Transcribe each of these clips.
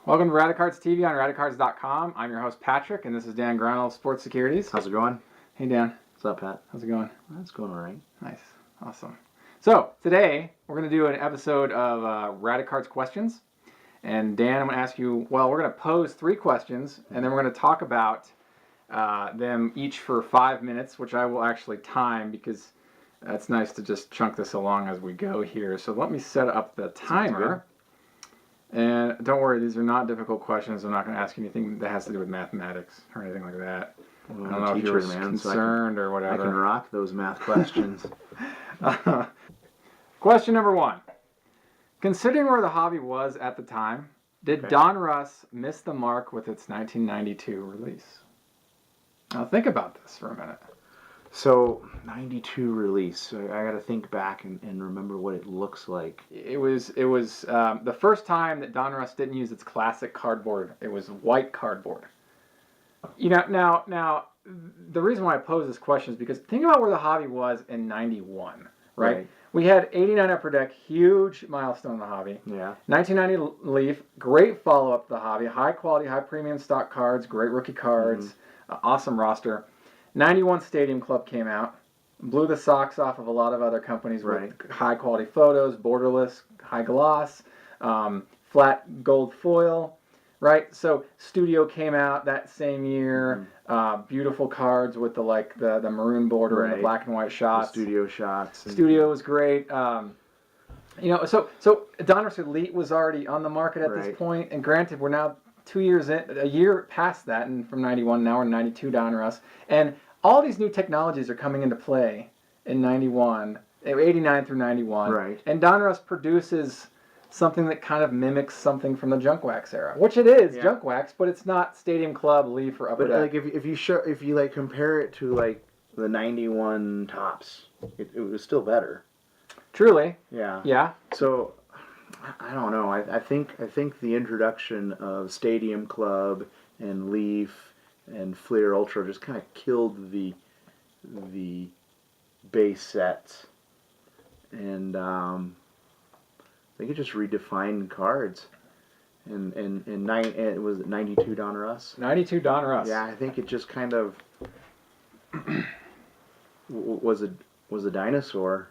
Welcome to Radicards TV on Radicards.com. I'm your host Patrick, and this is Dan Grunel of Sports Securities. How's it going? Hey Dan. What's up, Pat? How's it going? It's going all right. Nice. Awesome. So today we're going to do an episode of Radicards questions. And Dan, I'm going to ask you, well, we're going to pose 3 questions, and then we're going to talk about them each for 5 minutes, which I will actually time because it's nice to just chunk this along as we go here. So let me set up the timer. And don't worry, these are not difficult questions. I'm not going to ask you anything that has to do with mathematics or anything like that. Well, I don't know if you're concerned or whatever. I can rock those math questions. Question number 1. Considering where the hobby was at the time, did Donruss miss the mark with its 1992 release? Now think about this for a minute. So, 92 release. I got to think back and remember what it looks like. It was the first time that Donruss didn't use its classic cardboard. It was white cardboard. You know, now the reason why I pose this question is because think about where the hobby was in 91, right? We had 89 Upper Deck, huge milestone in the hobby. Yeah. 1990 Leaf, great follow-up to the hobby. High quality, high premium stock cards, great rookie cards, awesome roster. 91 Stadium Club came out, blew the socks off of a lot of other companies with high quality photos, borderless, high gloss, flat gold foil, right? So Studio came out that same year, beautiful cards with the maroon border and the black and white shots. The studio shots. Studio was great. You know, so Donruss Elite was already on the market at this point, and granted, we're now 2 years in, a year past that, and from 91, now we're in 92 Donruss, and all these new technologies are coming into play in 91, 89 through 91, and Donruss produces something that kind of mimics something from the Junk Wax era, which it is Junk Wax, but it's not Stadium Club, Leaf, or Upper Deck. But like if you like compare it to like the 91 tops, it was still better. Truly. Yeah. Yeah. So I don't know. I think the introduction of Stadium Club and Leaf and Fleer Ultra just kind of killed the base sets, and I think it just redefined cards. And it was 92 Donruss. 92 Donruss. Yeah, I think it just kind of was a dinosaur.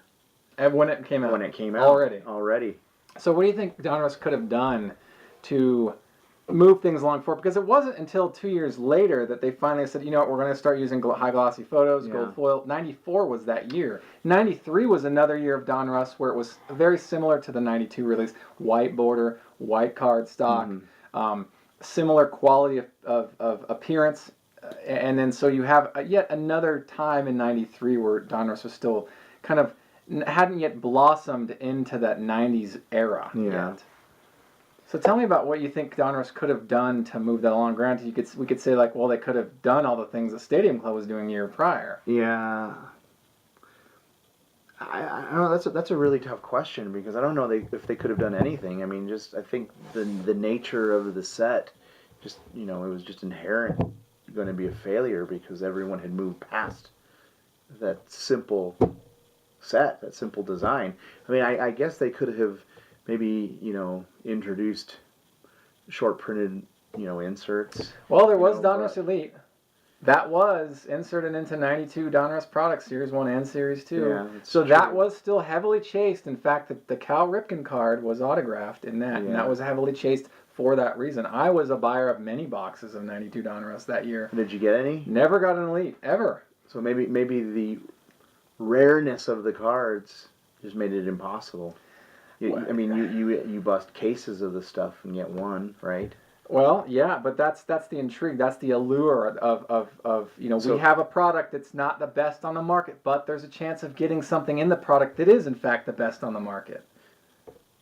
And when it came out. When it came out. Already. So what do you think Donruss could have done to move things along forward? Because it wasn't until 2 years later that they finally said, you know what, we're going to start using high glossy photos, gold foil. 94 was that year. 93 was another year of Donruss where it was very similar to the 92 release. White border, white card stock, similar quality of appearance. And then so you have yet another time in 93 where Donruss was still kind of hadn't yet blossomed into that 90s era yet. So tell me about what you think Donruss could have done to move that along. Granted, we could say like, well, they could have done all the things the Stadium Club was doing a year prior. Yeah. I don't know. That's a really tough question because I don't know if they could have done anything. I mean, I think the nature of the set, it was just inherent going to be a failure because everyone had moved past that simple set, that simple design. I mean, I guess they could have maybe, introduced short printed, inserts. Well, there was Donruss Elite. That was inserted into 92 Donruss products, Series 1 and Series 2. Yeah, so that was still heavily chased. In fact, the Cal Ripken card was autographed in that, and that was heavily chased for that reason. I was a buyer of many boxes of 92 Donruss that year. Did you get any? Never got an Elite, ever. So maybe the rareness of the cards just made it impossible. I mean, you bust cases of the stuff and get one, right? Well, yeah, but that's the intrigue. That's the allure of we have a product that's not the best on the market, but there's a chance of getting something in the product that is in fact the best on the market,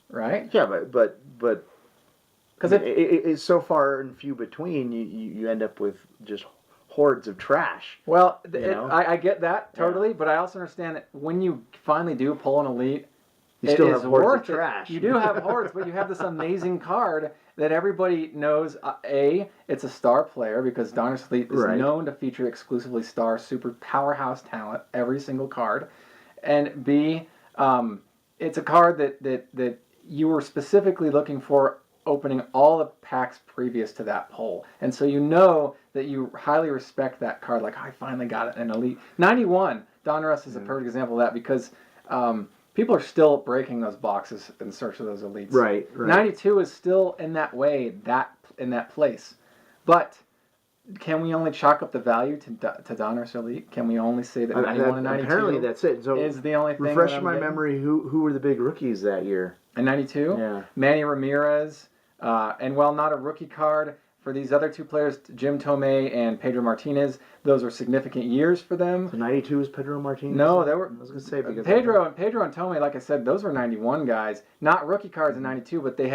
right? Yeah, but because it's so far and few between, you end up with just hordes of trash. Well, I get that totally, but I also understand that when you finally do pull an Elite, you still have hordes of trash. You do have hordes, but you have this amazing card that everybody knows. A, it's a star player because Donruss Elite is known to feature exclusively star super powerhouse talent every single card, and B, it's a card that you were specifically looking for opening all the packs previous to that pull. And so you know that you highly respect that card. Like, I finally got an Elite. 91, Donruss is a perfect example of that because people are still breaking those boxes in search of those Elites. Right. 92 is still in that way, in that place. But can we only chalk up the value to Donruss Elite? Can we only say that 91 and 92 apparently that's it. So is the only thing? Refresh my memory. Who were the big rookies that year? In 92? Yeah. Manny Ramirez, and while not a rookie card, for these other two players, Jim Tomei and Pedro Martinez, those were significant years for them. So 92 was Pedro Martinez? No, they were. I was going to say because Pedro and Tomei, like I said, those were 91 guys, not rookie cards in 92, but they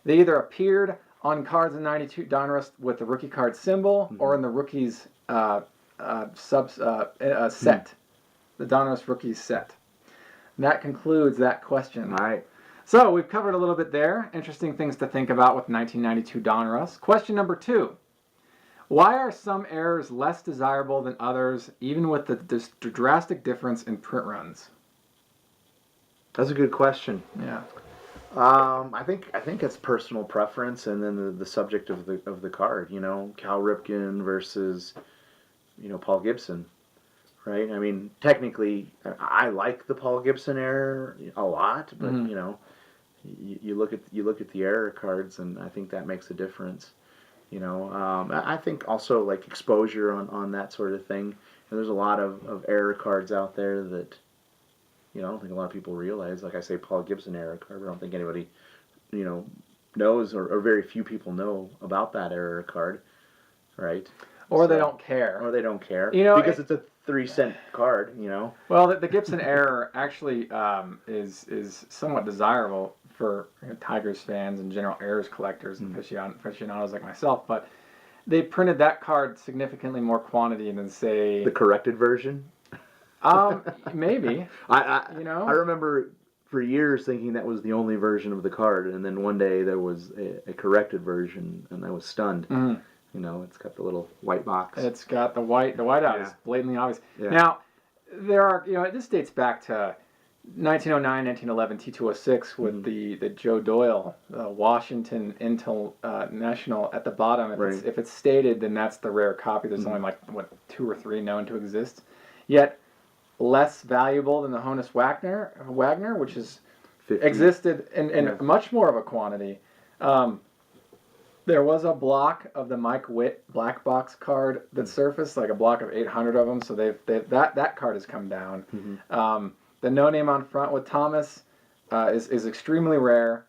either appeared on cards in 92 Donruss with the rookie card symbol or in the rookies set, the Donruss rookies set. And that concludes that question. All right. So we've covered a little bit there. Interesting things to think about with 1992 Donruss. Question number 2. Why are some errors less desirable than others, even with the drastic difference in print runs? That's a good question. Yeah. I think it's personal preference, and then the subject of the card. You know, Cal Ripken versus, Paul Gibson, right? I mean, technically, I like the Paul Gibson error a lot, but you look at the error cards, and I think that makes a difference. I think also like exposure on that sort of thing. And there's a lot of error cards out there that. I don't think a lot of people realize. Like I say, Paul Gibson error card. I don't think anybody, knows or very few people know about that error card, right? Or they don't care. Or they don't care. Because it's a 3-cent card. Well, the Gibson error actually is somewhat desirable for Tigers fans and general errors collectors and aficionados like myself, but they printed that card significantly more quantity than, say, the corrected version. Maybe. I remember for years thinking that was the only version of the card, and then one day there was a corrected version, and I was stunned. It's got the little white box. It's got the whiteout is blatantly obvious. Yeah. Now, there are this dates back to 1909, 1911 T206 with the Joe Doyle Washington Intel National at the bottom. If it's stated, then that's the rare copy. There's only like 2 or 3 known to exist. Yet less valuable than the Honus Wagner, which is 50. existed in much more of a quantity. There was a block of the Mike Witt black box card that surfaced, like a block of 800 of them. So that card has come down. The no name on front with Thomas is extremely rare,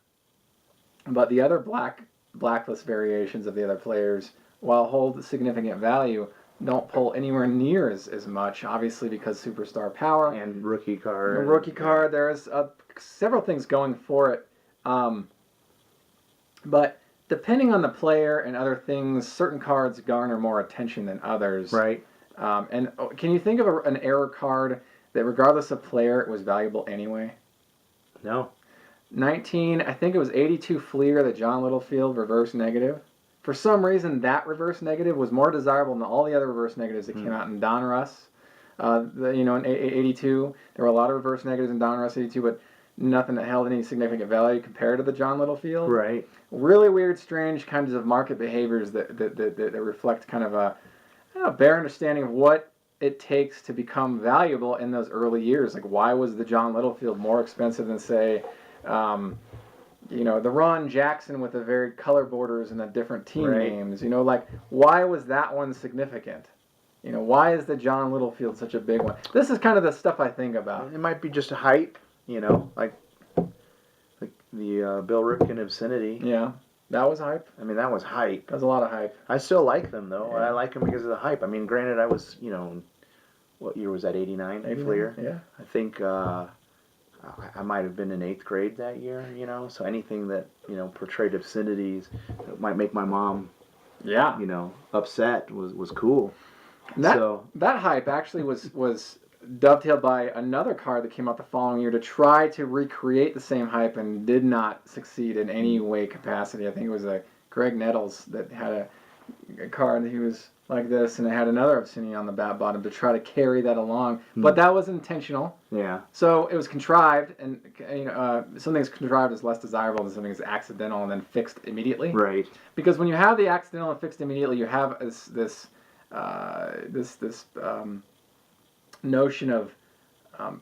but the other blacklist variations of the other players, while hold significant value, don't pull anywhere near as much, obviously because superstar power. And rookie card. The rookie card, there's several things going for it. But depending on the player and other things, certain cards garner more attention than others. Right. And can you think of an error card that regardless of player, it was valuable anyway? No. I think it was 82 Fleer, the John Littlefield reverse negative. For some reason, that reverse negative was more desirable than all the other reverse negatives that came out in Donruss. In 82, there were a lot of reverse negatives in Donruss 82, but nothing that held any significant value compared to the John Littlefield. Right. Really weird, strange kinds of market behaviors that reflect kind of a bare understanding of what it takes to become valuable in those early years. Like, why was the John Littlefield more expensive than, say, the Ron Jackson with the very color borders and the different team names? Why was that one significant? Why is the John Littlefield such a big one? This is kind of the stuff I think about. It might be just a hype, like the Bill Ripken Obscenity. Yeah, that was hype. I mean, that was hype. That was a lot of hype. I still like them, though. Yeah. I like them because of the hype. I mean, granted, I was, what year was that, 89, Fleer? Yeah. I think I might have been in 8th grade that year, so anything that, portrayed obscenities that might make my mom, upset was cool. That hype actually was dovetailed by another card that came out the following year to try to recreate the same hype and did not succeed in any way capacity. I think it was Greg Nettles that had a card that he was like this, and it had another obscenity on the back bottom to try to carry that along. But that was intentional. Yeah. So it was contrived, and something that's contrived is less desirable than something that's accidental and then fixed immediately. Right. Because when you have the accidental and fixed immediately, you have this notion of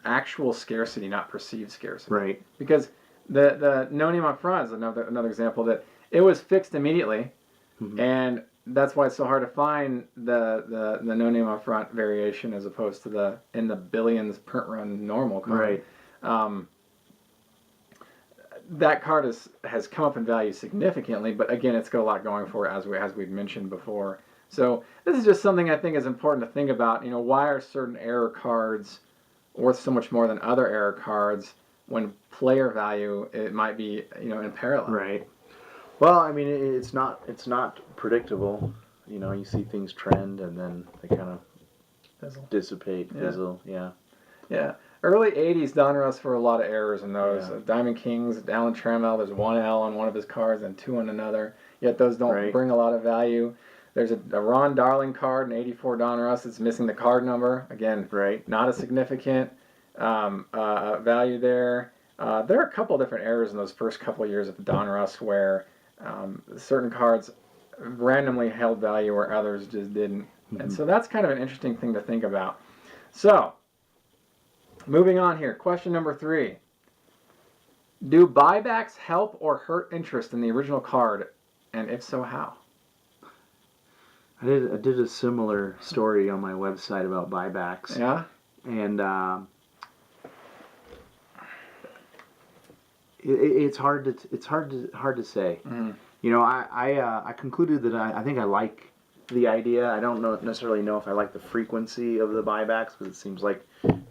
actual scarcity, not perceived scarcity. Right. Because the no name on front is another example that it was fixed immediately, and that's why it's so hard to find the no name on front variation as opposed to the in the billions print run normal card. Right. That card has come up in value significantly, but again, it's got a lot going for it as we've mentioned before. So this is just something I think is important to think about. Why are certain error cards worth so much more than other error cards when player value it might be in parallel? Right. Well, I mean, it's not predictable. You see things trend and then they kind of dissipate, fizzle. Yeah. Yeah. Early 80s Donruss for a lot of errors in those. Yeah. Diamond Kings, Alan Trammell, there's one L on one of his cards and two on another. Yet those don't bring a lot of value. There's a Ron Darling card in 84 Donruss that's missing the card number. Again, not a significant value there. There are a couple different errors in those first couple of years of Donruss where certain cards randomly held value where others just didn't. And so that's kind of an interesting thing to think about. So, moving on here, question number 3. Do buybacks help or hurt interest in the original card? And if so, how? I did a similar story on my website about buybacks. Yeah? And it's hard to say. I concluded that I think I like the idea. I don't necessarily know if I like the frequency of the buybacks because it seems like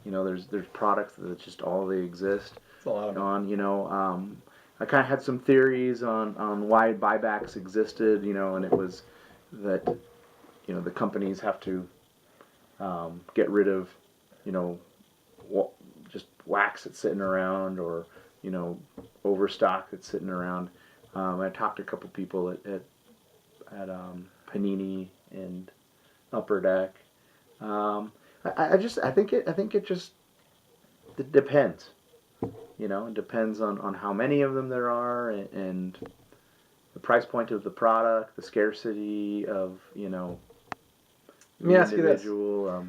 there's products that just all they exist. It's a lot of them. I kind of had some theories on why buybacks existed. And it was that the companies have to get rid of just wax that's sitting around or overstock that's sitting around. I talked to a couple people at Panini and Upper Deck. I think it just depends. It depends on how many of them there are and the price point of the product, the scarcity of Let me ask you this. The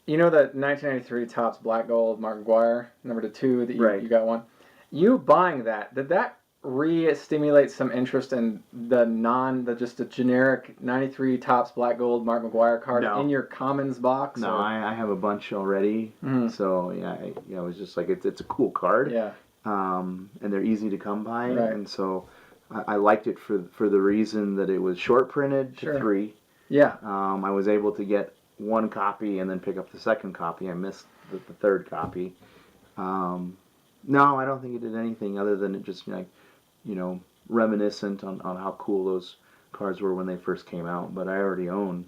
1993 Topps Black Gold Mark McGwire, number 2 that you got one. You buying that, did that re-stimulate some interest in just a generic 93 Topps Black Gold Mark McGwire card in your Commons box? No, I have a bunch already. So it was just like it's a cool card. Yeah. And they're easy to come by, and so I liked it for the reason that it was short printed to 3. Yeah. I was able to get 1 copy and then pick up the second copy. I missed the third copy. No, I don't think it did anything other than it just reminiscent on how cool those cards were when they first came out. But I already own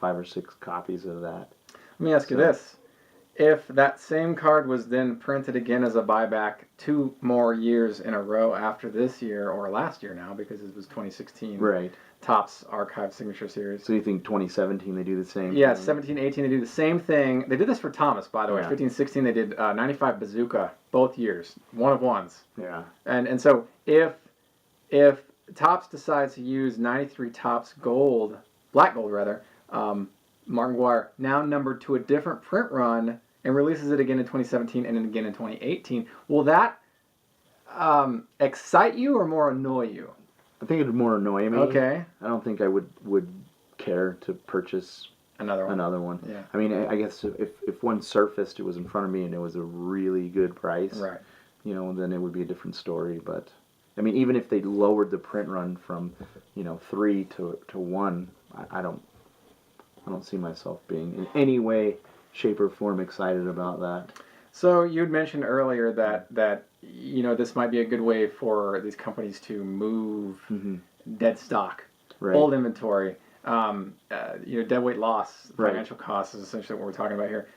5 or 6 copies of that. Let me ask you this. If that same card was then printed again as a buyback 2 more years in a row after this year, or last year now, because it was 2016. Right. Topps Archive Signature Series. So you think 2017 they do the same thing? 17, 18 they do the same thing. They did this for Thomas, by the way. 15, 16 they did 95 Bazooka both years. One of ones. Yeah. And so if Topps decides to use 93 Topps Gold, Black Gold rather, Mark McGwire, now numbered to a different print run and releases it again in 2017 and then again in 2018, will that excite you or more annoy you? I think it would more annoy me. Okay. I don't think I would care to purchase another one. Yeah. I mean, I guess if one surfaced, it was in front of me and it was a really good price. Right. Then it would be a different story. But I mean, even if they lowered the print run from 3 to 1, I don't see myself being in any way, shape, or form excited about that. So you'd mentioned earlier that this might be a good way for these companies to move dead stock, old inventory, deadweight loss, financial costs is essentially what we're talking about here.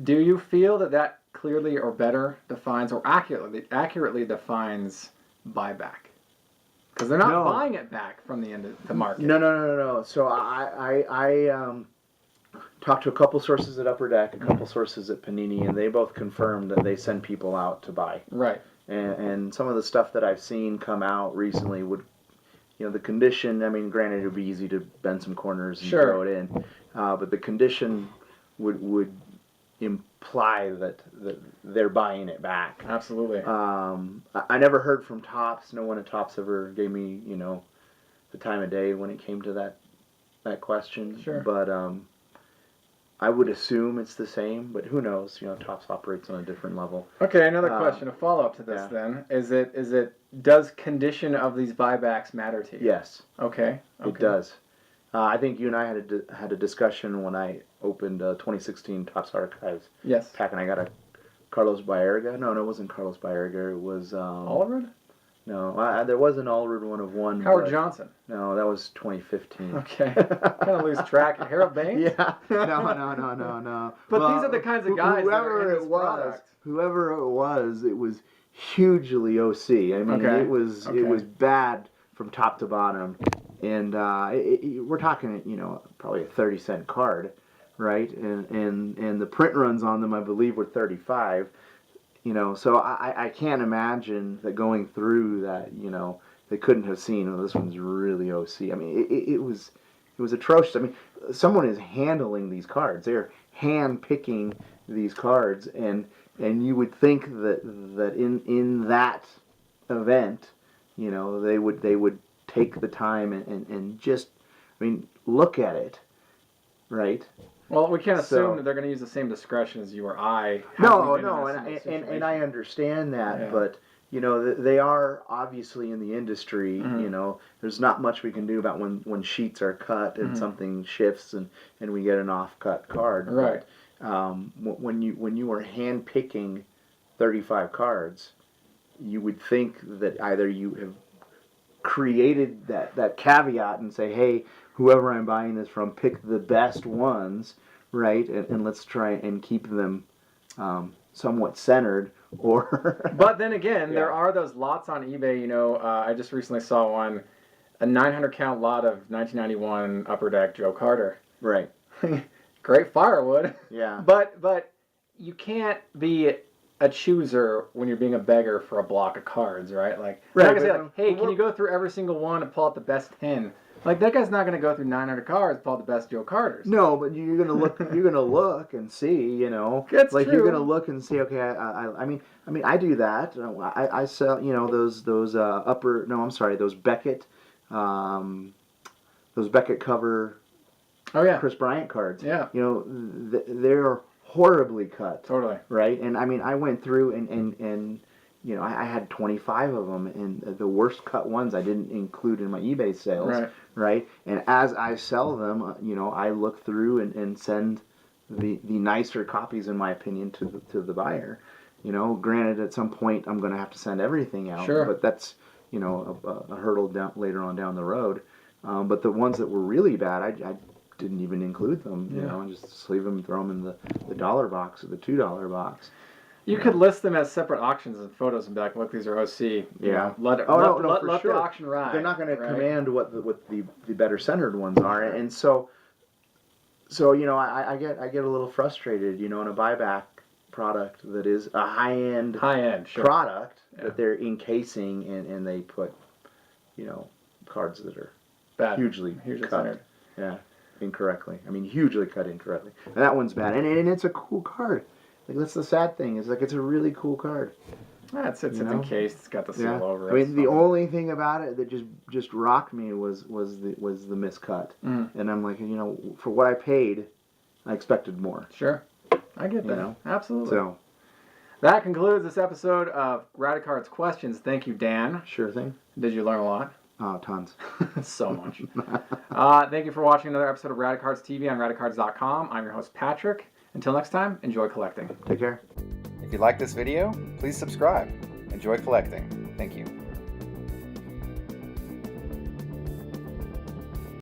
Do you feel that clearly or better defines or accurately defines buyback? Because they're not No. buying it back from the end of the market. No. So I talked to a couple sources at Upper Deck, a couple sources at Panini, and they both confirmed that they send people out to buy. Right. And some of the stuff that I've seen come out recently would, the condition, I mean, granted, it would be easy to bend some corners and throw it in, but the condition would imply that they're buying it back. Absolutely. I never heard from Topps. No one at Topps ever gave me, the time of day when it came to that question. Sure. But I would assume it's the same, but who knows? Topps operates on a different level. Okay, another question, a follow-up to this then. Does condition of these buybacks matter to you? Yes. Okay. It does. I think you and I had a discussion when I opened 2016 Topps Archives pack, and I got a Carlos Baerga. No, it wasn't Carlos Baerga. It was Allred? No, there was an Allred one of one. Howard Johnson. No, that was 2015. Okay. Kind of lose track. Harold Baines? Yeah. No. But these are the kinds of guys that are in this product. Whoever it was hugely OC. I mean, it was bad from top to bottom, and we're talking, probably a 30-cent card, right? And the print runs on them, I believe, were 35. So I can't imagine that going through that, they couldn't have seen, this one's really OC. I mean, it was atrocious. I mean, someone is handling these cards. They're hand picking these cards, and you would think that in that event, they would take the time and just, look at it, right? Well, we can't assume that they're going to use the same discretion as you or I. No, and I understand that, but they are obviously in the industry. There's not much we can do about when sheets are cut and something shifts and we get an off-cut card. Right. But, when you are hand picking 35 cards, you would think that either you have created that caveat and say, hey, whoever I'm buying this from, pick the best ones, right? And let's try and keep them somewhat centered. Or but then again, there are those lots on eBay. I just recently saw one, a 900 count lot of 1991 Upper Deck Joe Carter. Right. Great firewood. Yeah. But you can't be a chooser when you're being a beggar for a block of cards, right? Like, right, I'm not gonna say, hey, can you go through every single one and pull out the best 10? Like, that guy's not going to go through 900 cards and pull out the best Joe Carters. No, but you're gonna look. You're gonna look and see. That's like true. You're gonna look and see. Okay, I mean, I do that. I sell. Those those Beckett, cover. Oh yeah. Chris Bryant cards. Yeah. They're horribly cut. Totally. Right, and I went through and I had 25 of them, and the worst cut ones I didn't include in my eBay sales. Right? And as I sell them, I look through and send the nicer copies, in my opinion, to the buyer. Granted, at some point I'm going to have to send everything out. Sure. But that's a hurdle later on down the road. But the ones that were really bad, I didn't even include them. And just sleeve them, throw them in the dollar box or the $2 box. You could list them as separate auctions and photos and be like, look, these are OC. Let the auction ride. They're not going to command what the better centered ones are, and so I get a little frustrated, in a buyback product that is a high-end product that they're encasing and they put, cards that are hugely cut. Centered. Yeah, incorrectly. Hugely cut incorrectly. And that one's bad, and it's a cool card. Like, that's the sad thing. It's a really cool card. It's encased. It's got the seal over it. The only thing about it that just rocked me was the miscut. And I'm like, for what I paid, I expected more. Sure, I get that. Absolutely. So that concludes this episode of Radicards Questions. Thank you, Dan. Sure thing. Did you learn a lot? Oh, tons. So much. Thank you for watching another episode of Radicards TV on Radicards.com. I'm your host, Patrick. Until next time, enjoy collecting. Take care. If you like this video, please subscribe. Enjoy collecting. Thank you.